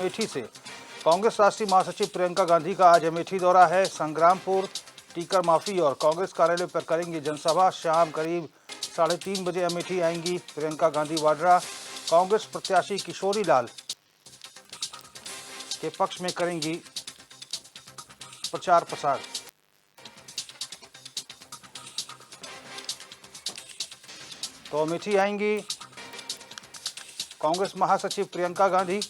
अमेठी से कांग्रेस राष्ट्रीय महासचिव प्रियंका गांधी का आज अमेठी दौरा है। संग्रामपुर, टीकर माफी और कांग्रेस कार्यालय पर करेंगी जनसभा। शाम करीब 3:30 बजे अमेठी आएंगी प्रियंका गांधी वाड्रा। कांग्रेस प्रत्याशी किशोरी लाल के पक्ष में करेंगी प्रचार प्रसार। तो अमेठी आएंगी कांग्रेस महासचिव प्रियंका गांधी।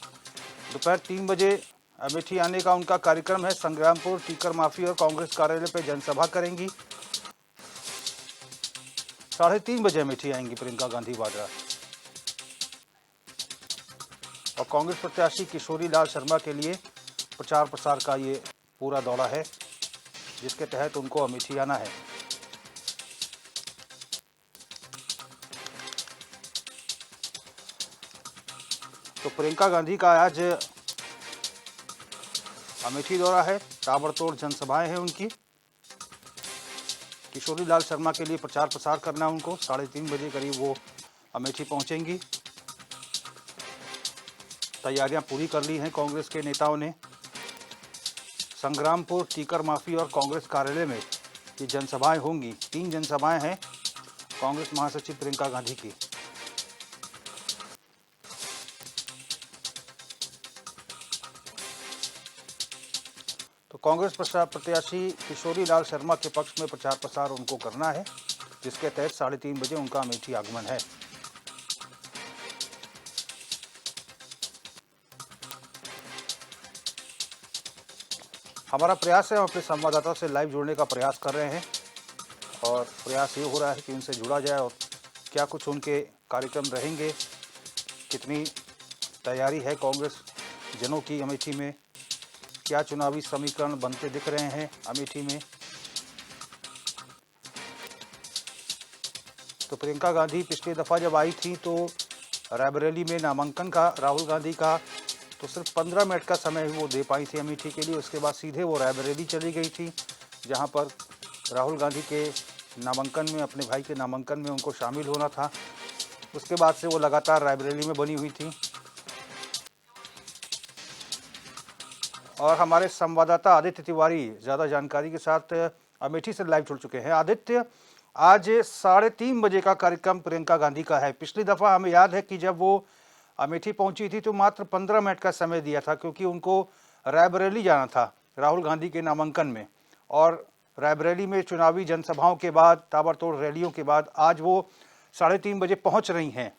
दोपहर 3 बजे अमेठी आने का उनका कार्यक्रम है। संग्रामपुर, टीकर माफी और कांग्रेस कार्यालय पर जनसभा करेंगी। 3:30 बजे अमेठी आएंगी प्रियंका गांधी वाड्रा। और कांग्रेस प्रत्याशी किशोरी लाल शर्मा के लिए प्रचार प्रसार का ये पूरा दौरा है, जिसके तहत उनको अमेठी आना है। तो प्रियंका गांधी का आज अमेठी दौरा है, ताबड़तोड़ जनसभाएं हैं उनकी। किशोरी लाल शर्मा के लिए प्रचार प्रसार करना है उनको। 3:30 बजे करीब वो अमेठी पहुंचेंगी। तैयारियां पूरी कर ली हैं कांग्रेस के नेताओं ने। संग्रामपुर, टीकर माफी और कांग्रेस कार्यालय में ये जनसभाएं होंगी। 3 जनसभाएं हैं कांग्रेस महासचिव प्रियंका गांधी की। तो कांग्रेस प्रत्याशी किशोरी लाल शर्मा के पक्ष में प्रचार प्रसार उनको करना है, जिसके तहत 3:30 बजे उनका अमेठी आगमन है। हमारा प्रयास है, हम अपने संवाददाता से लाइव जुड़ने का प्रयास कर रहे हैं और प्रयास ये हो रहा है कि उनसे जुड़ा जाए और क्या कुछ उनके कार्यक्रम रहेंगे, कितनी तैयारी है कांग्रेस जनों की अमेठी में, क्या चुनावी समीकरण बनते दिख रहे हैं अमेठी में। तो प्रियंका गांधी पिछली दफ़ा जब आई थी तो रायबरेली में नामांकन का राहुल गांधी का तो सिर्फ 15 मिनट का समय वो दे पाई थी अमेठी के लिए। उसके बाद सीधे वो रायबरेली चली गई थी, जहां पर राहुल गांधी के नामांकन में, अपने भाई के नामांकन में उनको शामिल होना था। उसके बाद से वो लगातार रायबरेली में बनी हुई थी। और हमारे संवाददाता आदित्य तिवारी ज़्यादा जानकारी के साथ अमेठी से लाइव जुड़ चुके हैं। आदित्य, आज 3:30 बजे का कार्यक्रम प्रियंका गांधी का है। पिछली दफ़ा हमें याद है कि जब वो अमेठी पहुंची थी तो मात्र 15 मिनट का समय दिया था, क्योंकि उनको रायबरेली जाना था राहुल गांधी के नामांकन में। और रायबरेली में चुनावी जनसभाओं के बाद, ताबड़तोड़ रैलियों के बाद आज वो 3:30 बजे पहुंच रही हैं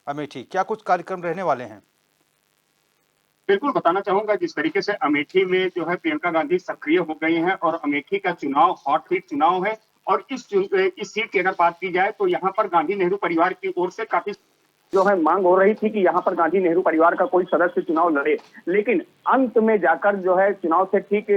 अमेठी। क्या कुछ कार्यक्रम रहने वाले हैं? बिल्कुल बताना चाहूंगा, जिस तरीके से अमेठी में जो है प्रियंका गांधी सक्रिय हो गई हैं और अमेठी का चुनाव हॉट सीट चुनाव है। और इस सीट की अगर बात की जाए तो यहाँ पर गांधी नेहरू परिवार की ओर से काफी जो है मांग हो रही थी कि यहाँ पर गांधी नेहरू परिवार का कोई सदस्य चुनाव लड़े, लेकिन अंत में जाकर जो है चुनाव से ठीक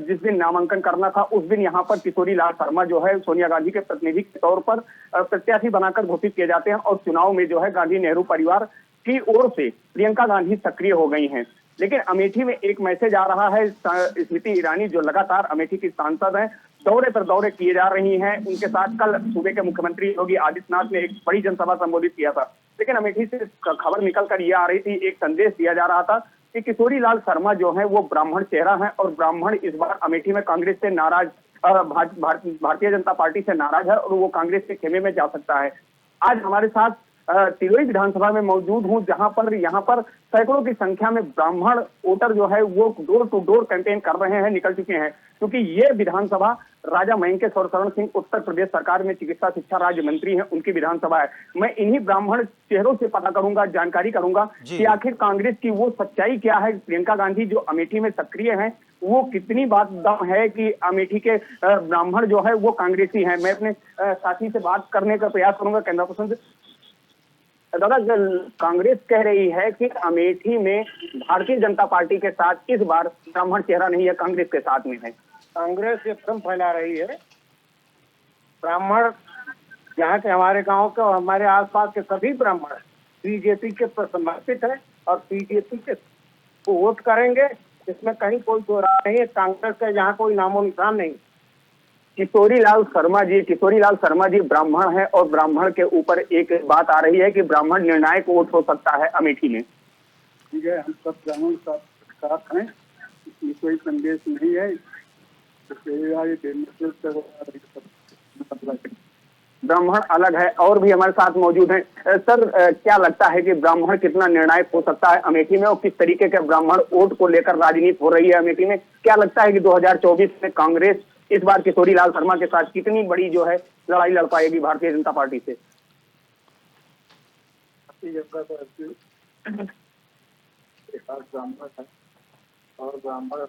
जिस दिन नामांकन करना था उस दिन यहाँ पर किशोरी लाल शर्मा जो है सोनिया गांधी के प्रतिनिधि के तौर पर प्रत्याशी बनाकर घोषित किए जाते हैं और चुनाव में जो है गांधी नेहरू परिवार की ओर से प्रियंका गांधी सक्रिय हो गई हैं। लेकिन अमेठी में एक मैसेज आ रहा है। स्मृति ईरानी जो लगातार अमेठी की सांसद हैं, दौरे पर दौरे किए जा रही हैं। उनके साथ कल सूबे के मुख्यमंत्री योगी आदित्यनाथ ने एक बड़ी जनसभा संबोधित किया था। लेकिन अमेठी से खबर निकल कर ये आ रही थी, एक संदेश दिया जा रहा था कि किशोरी लाल शर्मा जो है वो ब्राह्मण चेहरा है और ब्राह्मण इस बार अमेठी में कांग्रेस से नाराज, भारतीय जनता पार्टी से नाराज है और वो कांग्रेस के खेमे में जा सकता है। आज हमारे साथ तिलोई विधानसभा में मौजूद हूं, जहां पर यहाँ पर सैकड़ों की संख्या में ब्राह्मण वोटर जो है वो डोर टू डोर कैंपेन कर रहे हैं, निकल चुके हैं, क्योंकि ये विधानसभा राजा मयंकेश्वर शरण सिंह उत्तर प्रदेश सरकार में चिकित्सा शिक्षा राज्य मंत्री हैं, उनकी विधानसभा है। मैं इन्हीं ब्राह्मण चेहरों से पता करूंगा, जानकारी करूंगा कि आखिर कांग्रेस की वो सच्चाई क्या है। प्रियंका गांधी जो अमेठी में सक्रिय है, वो कितनी बात दम है कि अमेठी के ब्राह्मण जो है वो कांग्रेसी है। मैं अपने साथी से बात करने का प्रयास करूंगा। कैमरा पर्सन दादा, कांग्रेस कह रही है कि अमेठी में भारतीय जनता पार्टी के साथ इस बार ब्राह्मण चेहरा नहीं है, कांग्रेस के साथ में है। कांग्रेस ये भ्रम फैला रही है। ब्राह्मण यहाँ के, हमारे गांव के और हमारे आसपास के सभी ब्राह्मण बीजेपी के समर्पित है और बीजेपी के को वोट करेंगे, इसमें कहीं कोई दो राय नहीं है। कांग्रेस का यहाँ कोई नामो निशान नहीं। किशोरी लाल शर्मा जी ब्राह्मण है और ब्राह्मण के ऊपर एक बात आ रही है कि ब्राह्मण निर्णायक वोट हो सकता है अमेठी में। ठीक है, हम सब ब्राह्मण साथ हैं, इसमें कोई संदेश नहीं है। ब्राह्मण अलग है। और भी हमारे साथ मौजूद हैं। सर, क्या लगता है कि ब्राह्मण कितना निर्णायक हो सकता है अमेठी में, और किस तरीके के ब्राह्मण वोट को लेकर राजनीति हो रही है अमेठी में? क्या लगता है कि 2024 में कांग्रेस इस बार किशोरी लाल शर्मा के साथ कितनी बड़ी जो है लड़ाई लड़ पाएगी भारतीय जनता पार्टी से? ब्राह्मण है और ब्राह्मण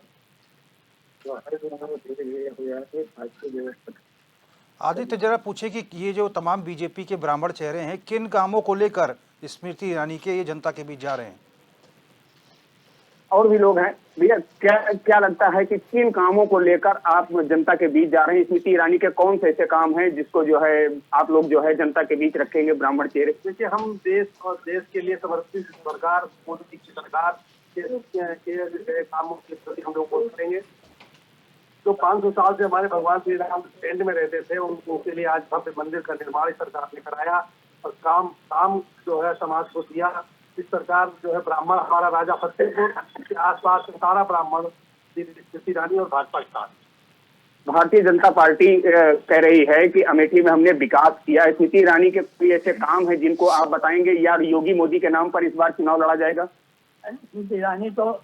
जो है धीरे धीरे हो जाते भारतीय। आदित्य, जरा पूछे कि ये जो तमाम बीजेपी के ब्राह्मण चेहरे हैं, किन कामों को लेकर स्मृति ईरानी के ये जनता के बीच जा रहे हैं? और भी लोग हैं भैया, क्या लगता है कि किन कामों को लेकर आप जनता के बीच जा रहे हैं? स्मृति ईरानी के कौन से ऐसे काम हैं जिसको जो है आप लोग जो है जनता के बीच रखेंगे ब्राह्मण चेहरे? देखिए, हम देश और देश के लिए समर्पित सरकार, मोदी की सरकार के कामों के प्रति हम लोग वोट करेंगे। जो 500 साल से हमारे भगवान श्री राम टेंट में रहते थे, उनके लिए आज भव्य मंदिर का निर्माण सरकार ने कराया और काम जो है समाज को दिया। इस सरकार जो है ब्राह्मण, हमारा राजा फतेहपुर के आसपास सारा ब्राह्मण स्मृति ईरानी और भाजपा के साथ। भारतीय जनता पार्टी कह रही है कि अमेठी में हमने विकास किया। स्मृति ईरानी के कोई ऐसे काम है जिनको आप बताएंगे, या योगी मोदी के नाम पर इस बार चुनाव लड़ा जाएगा? स्मृति ईरानी तो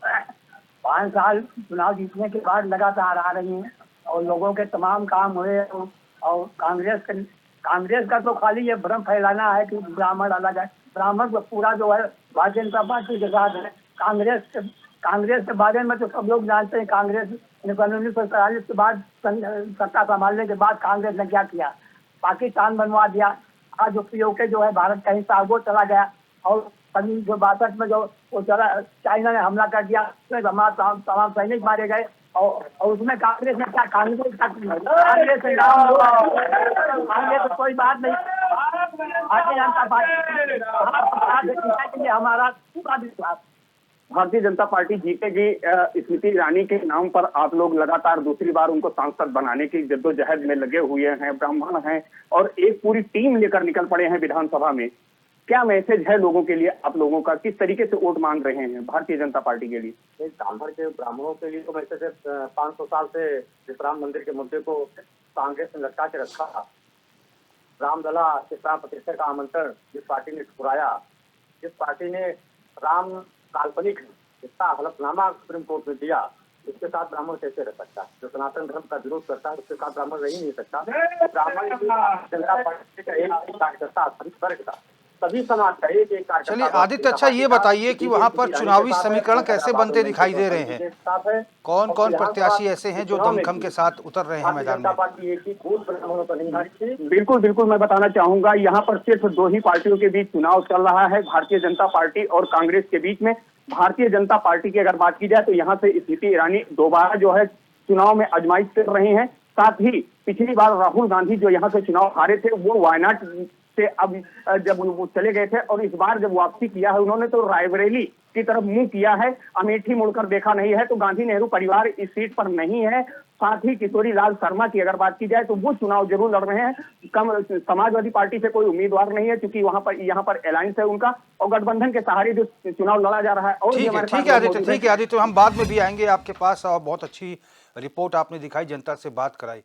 5 साल चुनाव जीतने के बाद लगातार आ रही हैं और लोगों के तमाम काम हुए। और कांग्रेस का तो खाली ये भ्रम फैलाना है कि ब्राह्मण अलग है। ब्राह्मण तो पूरा जो है भारतीय जनता पार्टी के साथ है। कांग्रेस के बारे में तो सब लोग जानते हैं। कांग्रेस ने 1947 के बाद सत्ता संभालने के बाद कांग्रेस ने क्या किया? पाकिस्तान बनवा दिया। आज जो पीओके जो है भारत का हिस्सा, वो चला गया। और 1962 में जो वो चला, चाइना ने हमला कर दिया, उसमें हमारा तमाम सैनिक मारे गए। और उसमें कांग्रेस ने क्या? कांग्रेस तो कोई बात नहीं। भारतीय जनता पार्टी हमारा पूरा विश्वास। भारतीय जनता पार्टी जीतेगी। स्मृति ईरानी के नाम पर आप लोग लगातार दूसरी बार उनको सांसद बनाने की जद्दोजहद में लगे हुए हैं, ब्राह्मण हैं और एक पूरी टीम लेकर निकल पड़े हैं विधानसभा में। क्या मैसेज है लोगों के लिए, आप लोगों का? किस तरीके से वोट मांग रहे हैं भारतीय जनता पार्टी के लिए? ब्राह्मणों के लिए तो मैसेज है, 500 साल से राम मंदिर के मुद्दे को कांग्रेस ने लटका के रखा। रामलला के प्राण प्रतिष्ठा का आमंत्रण जिस पार्टी ने ठुकराया, जिस पार्टी ने राम काल्पनिक इसका हलफनामा सुप्रीम कोर्ट में दिया, उसके साथ ब्राह्मण कैसे रह सकता है? जो सनातन धर्म का विरोध करता है उसके साथ ब्राह्मण रह ही नहीं सकता। ब्राह्मण जनता पार्टी का एक कार्यकर्ता, सभी वर्ग का, सभी समाज का एक कार्यकर्ता। चलिए आदित्य, अच्छा ये बताइए कि वहाँ पर चुनावी समीकरण कैसे बनते दिखाई दे रहे हैं? कौन कौन प्रत्याशी ऐसे हैं जो दमखम के साथ उतर रहे हैं मैदान में? बिल्कुल मैं बताना चाहूंगा, यहाँ पर सिर्फ 2 ही पार्टियों के बीच चुनाव चल रहा है, भारतीय जनता पार्टी और कांग्रेस के बीच में। भारतीय जनता पार्टी की अगर बात की जाए तो यहाँ से स्मृति ईरानी दोबारा जो है चुनाव में आजमाइश कर रहे हैं। साथ ही पिछली बार राहुल गांधी जो यहाँ से चुनाव हारे थे, वो वायनाड से अब जब वो चले गए थे और इस बार जब वापसी किया है उन्होंने तो रायबरेली की तरफ मुंह किया है, अमेठी मुड़कर देखा नहीं है। तो गांधी नेहरू परिवार इस सीट पर नहीं है। साथ ही किशोरी लाल शर्मा की अगर बात की जाए तो वो चुनाव जरूर लड़ रहे हैं। समाजवादी पार्टी से कोई उम्मीदवार नहीं है क्योंकि यहाँ पर अलायंस है उनका, और गठबंधन के सहारे जो चुनाव लड़ा जा रहा है। और ठीक है आदित्य, हम बाद में भी आएंगे आपके पास। और बहुत अच्छी रिपोर्ट आपने दिखाई, जनता से बात कराई।